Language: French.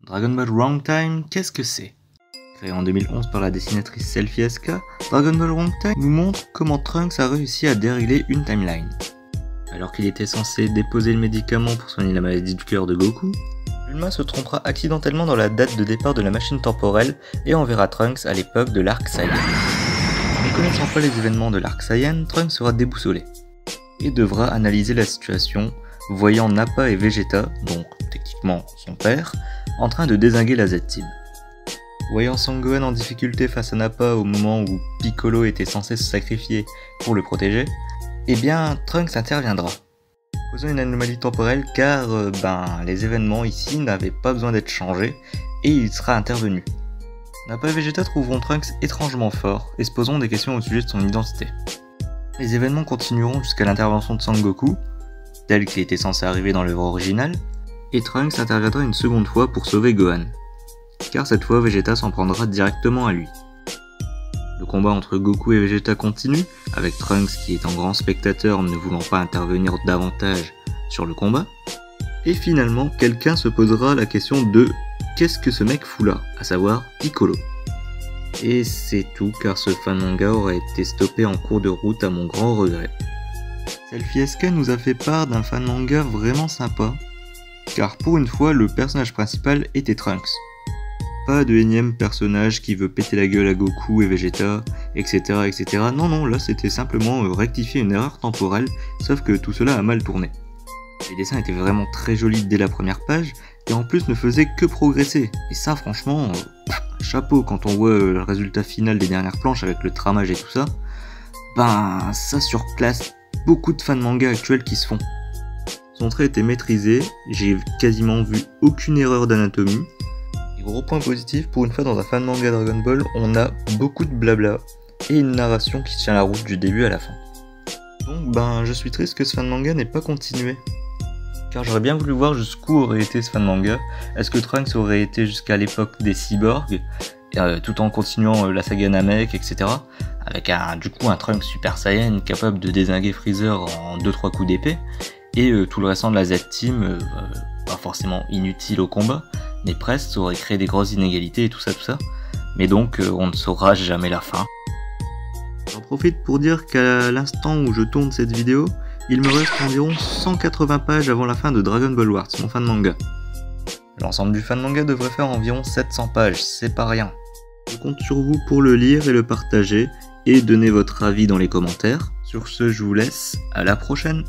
Dragon Ball Wrong Time, qu'est-ce que c'est? Créé en 2011 par la dessinatrice Selfie SK, Dragon Ball Wrong Time nous montre comment Trunks a réussi à dérégler une timeline. Alors qu'il était censé déposer le médicament pour soigner la maladie du cœur de Goku, Bulma se trompera accidentellement dans la date de départ de la machine temporelle et enverra Trunks à l'époque de l'arc Saiyan. Ne connaissant pas les événements de l'arc Saiyan, Trunks sera déboussolé et devra analyser la situation, voyant Nappa et Vegeta, donc techniquement son père, en train de dézinguer la Z-Team. Voyant Son Gohan en difficulté face à Nappa au moment où Piccolo était censé se sacrifier pour le protéger, eh bien Trunks interviendra, causant une anomalie temporelle car les événements ici n'avaient pas besoin d'être changés et il sera intervenu. Nappa et Vegeta trouveront Trunks étrangement fort et se poseront des questions au sujet de son identité. Les événements continueront jusqu'à l'intervention de Sangoku, tel qu'il était censé arriver dans l'œuvre originale, et Trunks interviendra une seconde fois pour sauver Gohan, car cette fois Vegeta s'en prendra directement à lui. Le combat entre Goku et Vegeta continue, avec Trunks qui est un grand spectateur ne voulant pas intervenir davantage sur le combat, et finalement quelqu'un se posera la question de « qu'est-ce que ce mec fout là ?», à savoir Piccolo. Et c'est tout car ce fan manga aura été stoppé en cours de route à mon grand regret. Selfie SK nous a fait part d'un fan manga vraiment sympa, car pour une fois le personnage principal était Trunks. Pas de énième personnage qui veut péter la gueule à Goku et Vegeta, etc. etc. Non, là c'était simplement rectifier une erreur temporelle, sauf que tout cela a mal tourné. Les dessins étaient vraiment très jolis dès la première page, et en plus ne faisaient que progresser, et ça franchement, chapeau quand on voit le résultat final des dernières planches avec le tramage et tout ça, ça surclasse beaucoup de fans manga actuels qui se font. Son trait était maîtrisé, j'ai quasiment vu aucune erreur d'anatomie. Et gros point positif, pour une fois dans un fan manga Dragon Ball, on a beaucoup de blabla et une narration qui tient la route du début à la fin. Donc je suis triste que ce fan manga n'ait pas continué. Car j'aurais bien voulu voir jusqu'où aurait été ce fan manga. Est-ce que Trunks aurait été jusqu'à l'époque des cyborgs, tout en continuant la saga Namek, etc. Avec un Trunks Super Saiyan capable de dézinguer Freezer en 2-3 coups d'épée, et tout le restant de la Z-Team, pas forcément inutile au combat, mais presque, ça aurait créé des grosses inégalités et tout ça. Mais donc, on ne saura jamais la fin. J'en profite pour dire qu'à l'instant où je tourne cette vidéo, il me reste environ 180 pages avant la fin de Dragon Ball Wards, mon fan manga. L'ensemble du fan manga devrait faire environ 700 pages, c'est pas rien. Je compte sur vous pour le lire et le partager, et donner votre avis dans les commentaires. Sur ce, je vous laisse, à la prochaine.